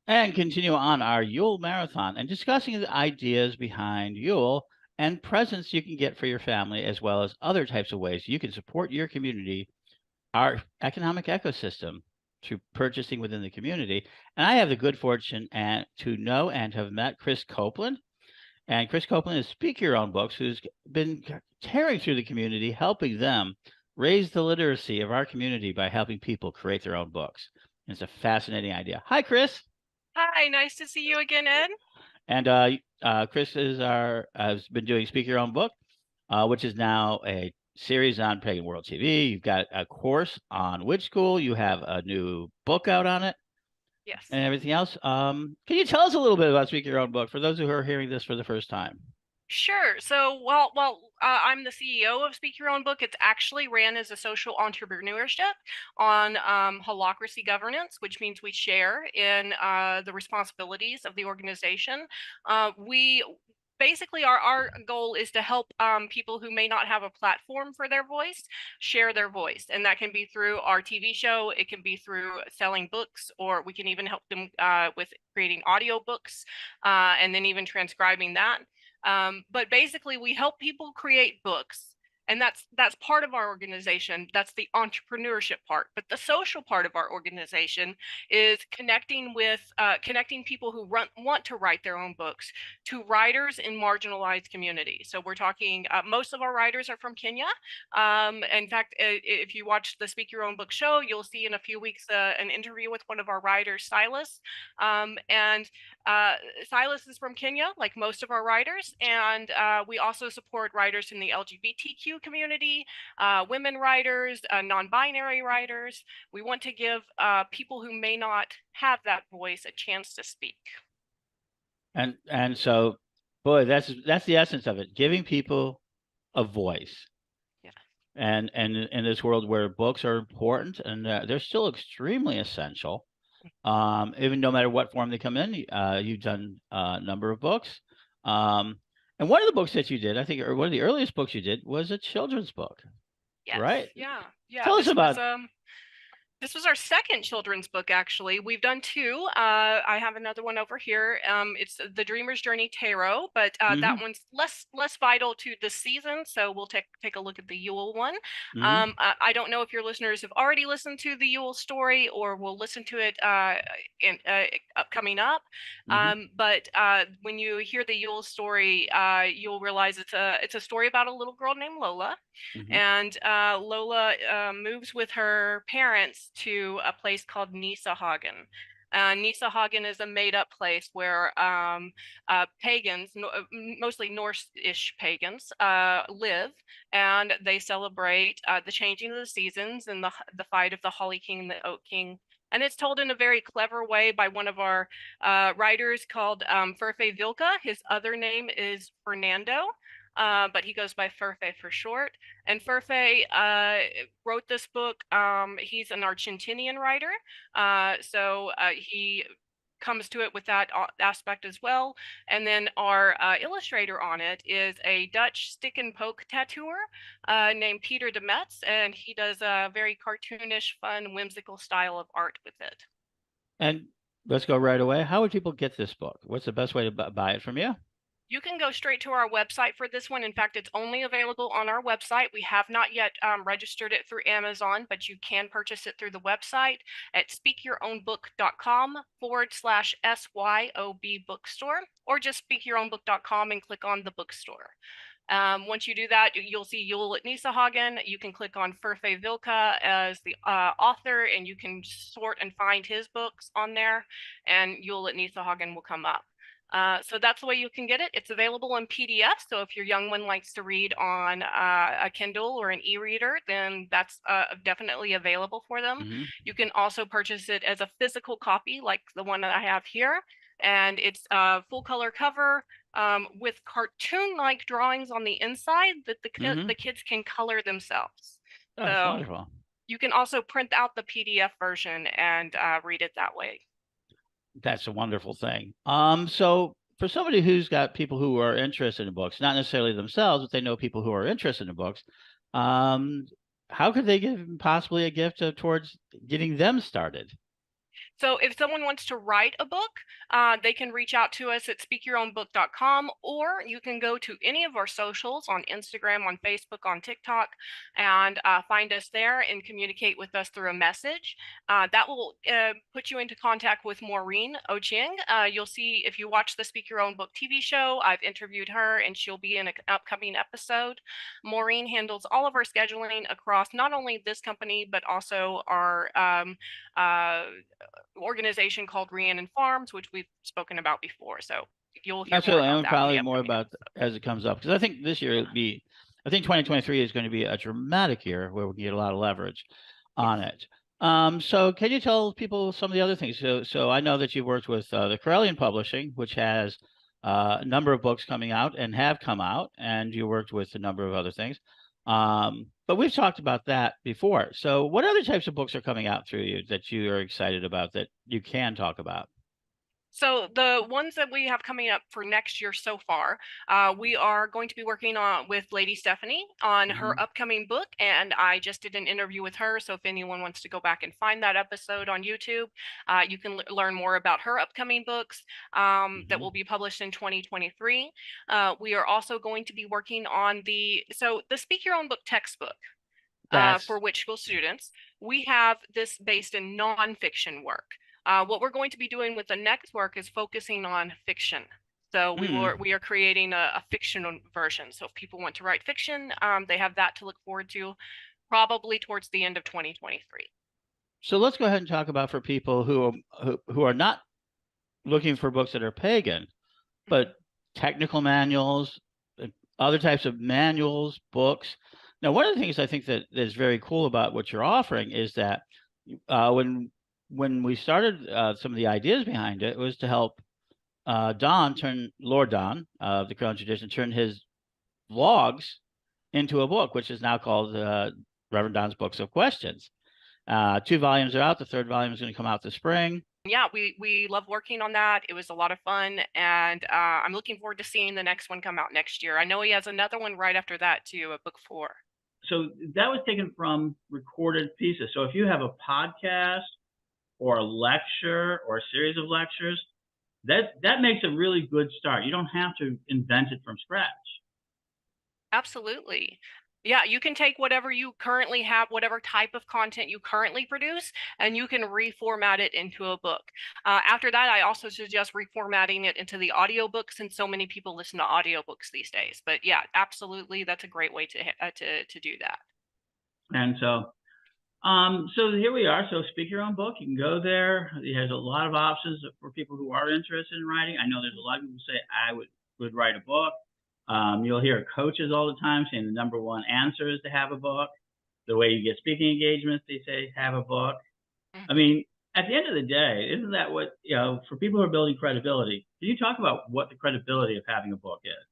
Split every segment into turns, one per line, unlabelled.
and continue on our Yule marathon and discussing the ideas behind Yule and presents you can get for your family, as well as other types of ways you can support your community, our economic ecosystem, through purchasing within the community. And I have the good fortune to know and have met Krys Copeland. And Krys Copeland is Speak Your Own Books, who's been tearing through the community, helping them raise the literacy of our community by helping people create their own books. And it's a fascinating idea. Hi, Krys.
Hi, nice to see you again, Ed.
And Krys has been doing Speak Your Own Book, which is now a series on Pagan World TV. You've got a course on Witch School. You have a new book out on it
Yes.
and everything else. Can you tell us a little bit about Speak Your Own Book for those who are hearing this for the first time?
Sure. So, I'm the CEO of Speak Your Own Book. It's actually ran as a social entrepreneurship on holacracy governance, which means we share in the responsibilities of the organization. We basically our goal is to help people who may not have a platform for their voice share their voice, and that can be through our TV show, it can be through selling books, or we can even help them with creating audio books and then even transcribing that. But basically, we help people create books, and that's part of our organization. That's the entrepreneurship part. But the social part of our organization is connecting people who want to write their own books to writers in marginalized communities. So we're talking most of our writers are from Kenya. In fact, if you watch the Speak Your Own Book show, you'll see in a few weeks an interview with one of our writers, Silas, and Silas is from Kenya, like most of our writers, and we also support writers in the LGBTQ community, women writers, non-binary writers. We want to give people who may not have that voice a chance to speak.
And so, boy, that's the essence of it, giving people a voice.
Yeah.
And in this world where books are important and they're still extremely essential, even no matter what form they come in. You've done a number of books. And one of the books that you did, I think, or one of the earliest books you did was a children's book,
Yes.
right?
Yeah. Yeah.
Tell us about.
This was our second children's book, actually. We've done two. I have another one over here. It's The Dreamer's Journey Tarot, but that
Mhm,
one's less vital to this season, so we'll take a look at the Yule one.
mhm,
I don't know if your listeners have already listened to the Yule story or will listen to it coming up.
mhm,
But when you hear the Yule story, you'll realize it's a story about a little girl named Lola.
mhm.
And Lola moves with her parents to a place called Nisahagen. Nisahagen is a made-up place where pagans, mostly Norse-ish pagans, live, and they celebrate the changing of the seasons and the fight of the Holly King and the Oak King. And it's told in a very clever way by one of our writers called Furfe Vilka. His other name is Fernando, but he goes by Furfe for short. And Furfe wrote this book. He's an Argentinian writer, so he comes to it with that aspect as well. And then our illustrator on it is a Dutch stick and poke tattooer named Peter de Metz, and he does a very cartoonish, fun, whimsical style of art with it.
And let's go right away. How would people get this book? What's the best way to buy it from you?
You can go straight to our website for this one. In fact, it's only available on our website. We have not yet registered it through Amazon, but you can purchase it through the website at speakyourownbook.com/SYOB bookstore, or just speakyourownbook.com and click on the bookstore. Once you do that, you'll see Yule at Nisahagen. You can click on Furfe Vilka as the author, and you can sort and find his books on there, and Yule at Nisahagen will come up. So that's the way you can get it. It's available in PDF. So if your young one likes to read on a Kindle or an e-reader, then that's definitely available for them.
Mhm,
You can also purchase it as a physical copy, like the one that I have here. And it's a full color cover with cartoon-like drawings on the inside that
mhm.
the kids can color themselves.
Oh, that's
So
wonderful.
you can also print out the PDF version and read it that way.
That's a wonderful thing. So for somebody who's got people who are interested in books, not necessarily themselves, but they know people who are interested in books, um, how could they give possibly a gift towards getting them started?
So if someone wants to write a book, they can reach out to us at speakyourownbook.com, or you can go to any of our socials on Instagram, on Facebook, on TikTok, and find us there and communicate with us through a message. That will put you into contact with Maureen Oching. You'll see if you watch the Speak Your Own Book TV show, I've interviewed her and she'll be in an upcoming episode. Maureen handles all of our scheduling across not only this company, but also our organization called Rhiannon Farms, which we've spoken about before. So you'll hear more
Absolutely,
about
and
that in
probably
the
more
upcoming
about
episodes.
as it comes up, because I think this year it'll be, I think 2023 is going to be a dramatic year where we can get a lot of leverage
Yes.
on it. So can you tell people some of the other things? So I know that you've worked with the Corellian Publishing, which has a number of books coming out and have come out, and you worked with a number of other things. But we've talked about that before. So what other types of books are coming out through you that you are excited about that you can talk about?
So the ones that we have coming up for next year so far, we are going to be working on with Lady Stephanie on her
Mhm.
upcoming book, and I just did an interview with her. So if anyone wants to go back and find that episode on YouTube, you can learn more about her upcoming books that
Mhm.
will be published in 2023. We are also going to be working on the Speak Your Own Book textbook. For
That's
Witch School students. We have this based in nonfiction work. What we're going to be doing with the next work is focusing on fiction. So we are creating a fictional version. So if people want to write fiction, they have that to look forward to, probably towards the end of 2023.
So let's go ahead and talk about for people who are not looking for books that are pagan,
Mhm.
but technical manuals, other types of manuals, books. Now, one of the things I think that is very cool about what you're offering is that uh, when when we started some of the ideas behind it was to help Lord Don of the Crown Tradition turn his vlogs into a book, which is now called Reverend Don's Books of Questions. 2 volumes are out. The third volume is going to come out this spring.
Yeah, we love working on that. It was a lot of fun, and I'm looking forward to seeing the next one come out next year. I know he has another one right after that too, a book 4.
So that was taken from recorded pieces. So if you have a podcast or a lecture or a series of lectures, that makes a really good start. You don't have to invent it from scratch.
Absolutely. Yeah, you can take whatever you currently have, whatever type of content you currently produce, and you can reformat it into a book. After that, I also suggest reformatting it into the audiobook, since so many people listen to audiobooks these days. But yeah, absolutely, that's a great way to do that.
And so here we are. So Speak Your Own Book. You can go there. It has a lot of options for people who are interested in writing. I know there's a lot of people who say I would write a book. You'll hear coaches all the time saying the number one answer is to have a book. The way you get speaking engagements, they say have a book. I
Mhm.
mean, at the end of the day, isn't that what, for people who are building credibility, can you talk about what the credibility of having a book is?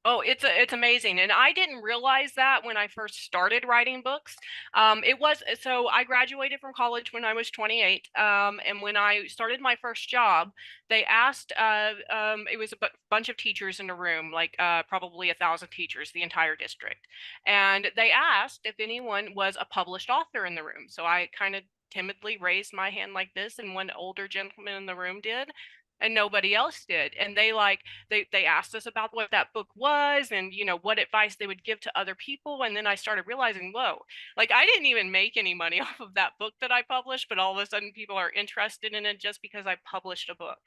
Oh, it's amazing, and I didn't realize that when I first started writing books. So I graduated from college when I was 28, and when I started my first job, they asked. It was a bunch of teachers in a room, like probably 1,000 teachers, the entire district, and they asked if anyone was a published author in the room. So I kind of timidly raised my hand like this, and one older gentleman in the room did, and nobody else did, and they asked us about what that book was, and what advice they would give to other people. And then I started realizing, whoa, like I didn't even make any money off of that book that I published, but all of a sudden people are interested in it just because I published a book.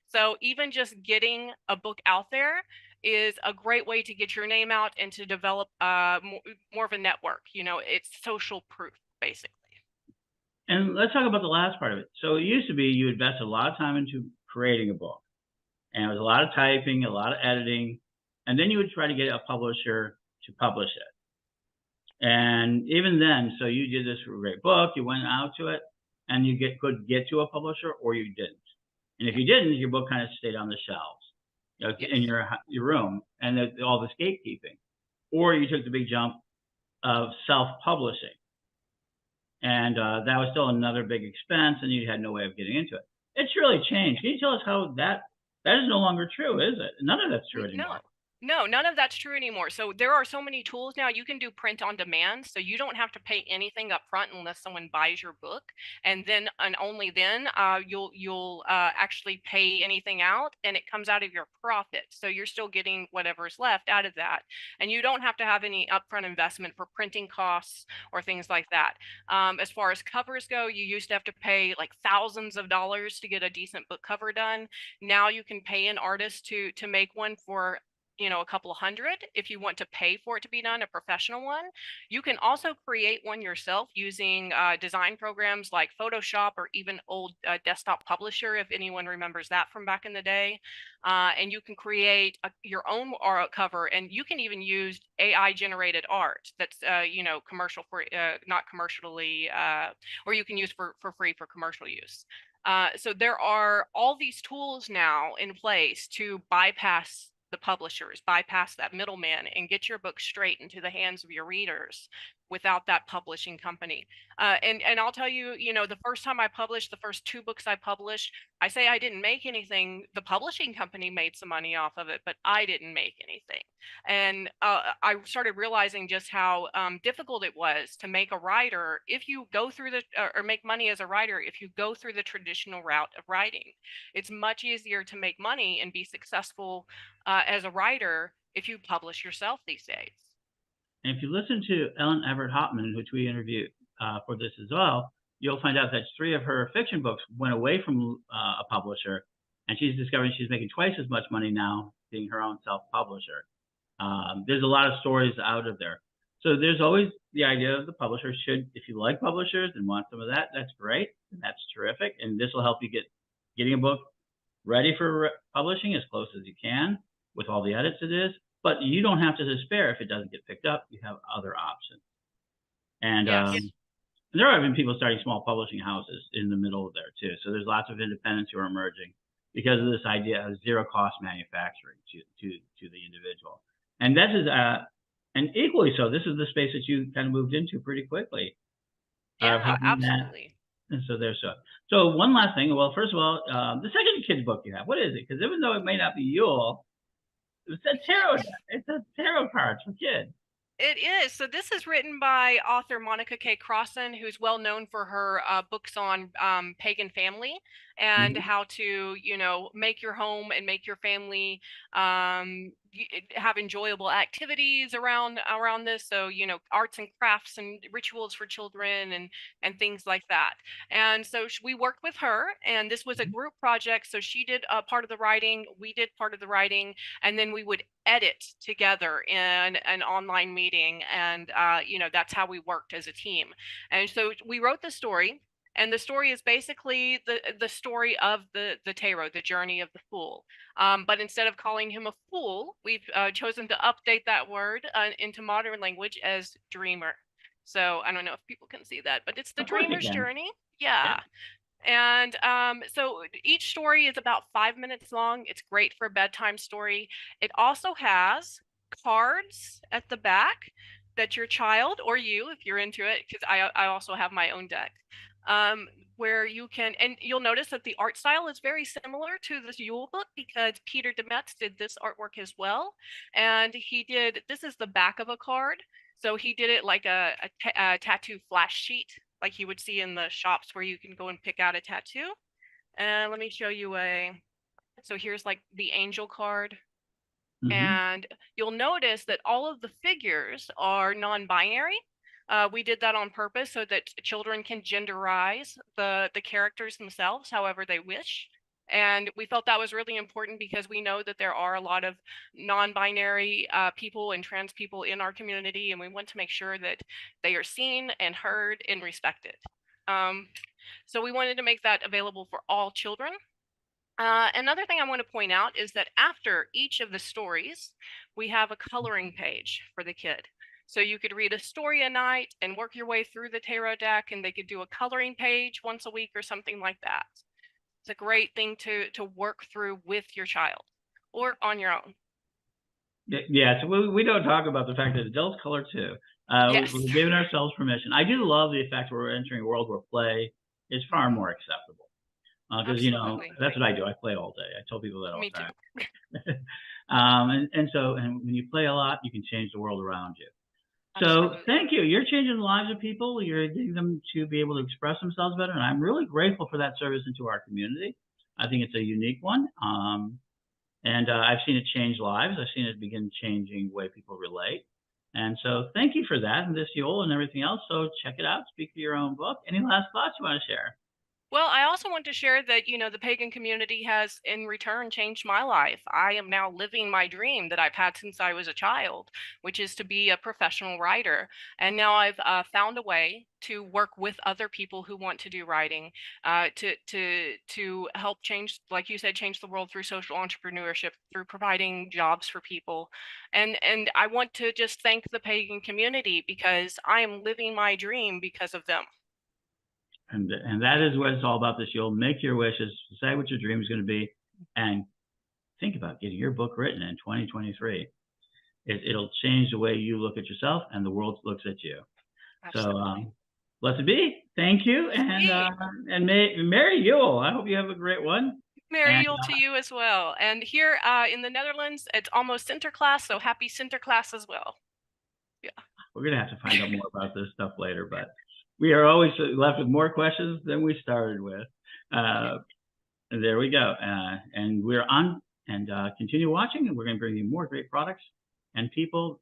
So even just getting a book out there is a great way to get your name out and to develop more of a network. It's social proof, basically.
And let's talk about the last part of it. So it used to be you invest a lot of time into creating a book, and it was a lot of typing, a lot of editing, and then you would try to get a publisher to publish it. And even then, so you did this great book, you went out to it, and you could get to a publisher, or you didn't. And if you didn't, your book kind of stayed on the shelves, in
Yes.
your room, and all this gatekeeping. Or you took the big jump of self-publishing, and that was still another big expense, and you had no way of getting into it. It's really changed. Can you tell us how that is no longer true, is it? None of that's true
No,
anymore.
No, none of that's true anymore. So there are so many tools now. You can do print on demand, so you don't have to pay anything up front unless someone buys your book, and then and only then you'll actually pay anything out, and it comes out of your profit. So you're still getting whatever's left out of that, and you don't have to have any upfront investment for printing costs or things like that. As far as covers go, you used to have to pay like thousands of dollars to get a decent book cover done. Now you can pay an artist to make one for a couple of hundred if you want to pay for it to be done, a professional one. You can also create one yourself using design programs like Photoshop or even old desktop publisher, if anyone remembers that from back in the day. And you can create your own art cover, and you can even use AI generated art that's commercial for not commercially or you can use for free for commercial use. So there are all these tools now in place to bypass the publishers, bypass that middleman, and get your book straight into the hands of your readers without that publishing company. And I'll tell you, the first time I published, the first 2 books I published, I say I didn't make anything. The publishing company made some money off of it, but I didn't make anything. And I started realizing just how difficult it was to make a writer if you go through or make money as a writer if you go through the traditional route of writing. It's much easier to make money and be successful as a writer if you publish yourself these days.
And if you listen to Ellen Everett Hopman, which we interviewed for this as well, you'll find out that 3 of her fiction books went away from a publisher, and she's discovering she's making twice as much money now being her own self-publisher. There's a lot of stories out of there. So there's always the idea of the publisher should, if you like publishers and want some of that, that's great. And that's terrific. And this will help you getting a book ready for publishing as close as you can with all the edits it is. But you don't have to despair if it doesn't get picked up. You have other options. And
Yes.
there are even people starting small publishing houses in the middle of there too. So there's lots of independents who are emerging because of this idea of zero cost manufacturing to the individual. And that is and equally so, this is the space that you kind of moved into pretty quickly.
Yeah, absolutely.
And so there's so one last thing. Well, first of all, the second kids book you have, what is it? Because even though it may not be Yule, it's a tarot deck. It's a tarot cards for kids.
It is. So this is written by author Monica K. Crossan, who's well known for her books on pagan family and how to, make your home and make your family have enjoyable activities around this. So, arts and crafts and rituals for children and things like that. And so we worked with her, and this was a group project. So she did part of the writing, we did part of the writing, and then we would edit together in an online meeting. And, that's how we worked as a team. And so we wrote the story. And the story is basically the story of the tarot, the journey of the fool. But instead of calling him a fool, we've chosen to update that word into modern language as dreamer. So I don't know if people can see that, but it's the dreamer's journey. Yeah. And so each story is about 5 minutes long. It's great for a bedtime story. It also has cards at the back that your child or you, if you're into it, because I also have my own deck, where you can, and you'll notice that the art style is very similar to this Yule book because Peter Demetz did this artwork as well. And this is the back of a card. So he did it like a tattoo flash sheet, like you would see in the shops where you can go and pick out a tattoo. And let me show you so here's like the angel card. And you'll notice that all of the figures are non-binary. We did that on purpose so that children can genderize the characters themselves however they wish. And we felt that was really important because we know that there are a lot of non-binary people and trans people in our community, and we want to make sure that they are seen and heard and respected. So we wanted to make that available for all children. Another thing I want to point out is that after each of the stories, we have a coloring page for the kid. So you could read a story a night and work your way through the tarot deck, and they could do a coloring page once a week or something like that. It's a great thing to work through with your child or on your own.
Yeah, so we don't talk about the fact that adults color too.
Yes.
We're giving ourselves permission. I do love the fact that we're entering a world where play is far more acceptable. Because, that's what I do. I play all day. I tell people that all the time. And when you play a lot, you can change the world around you. So
Absolutely.
thank you. You're changing the lives of people. You're getting them to be able to express themselves better. And I'm really grateful for that service into our community. I think it's a unique one. And I've seen it change lives. I've seen it begin changing the way people relate. And so thank you for that and this Yule and everything else. So check it out. Speak for your own book. Any last thoughts you want to share?
Well, I also want to share that, the pagan community has in return changed my life. I am now living my dream that I've had since I was a child, which is to be a professional writer. And now I've found a way to work with other people who want to do writing, to help change, like you said, change the world through social entrepreneurship, through providing jobs for people. And I want to just thank the pagan community because I am living my dream because of them.
And that is what it's all about this Yule. Make your wishes, decide what your dream is going to be, and think about getting your book written in 2023. It'll change the way you look at yourself and the world looks at you.
Absolutely.
So blessed be. Thank you. And Merry Yule. I hope you have a great one.
Merry
And
Yule to you as well. And here in the Netherlands, it's almost Sinterklaas, so happy Sinterklaas as well. Yeah.
we're going to have to find out more about this stuff later, but we are always left with more questions than we started with. And there we go. And we're on and continue watching, and we're going to bring you more great products and people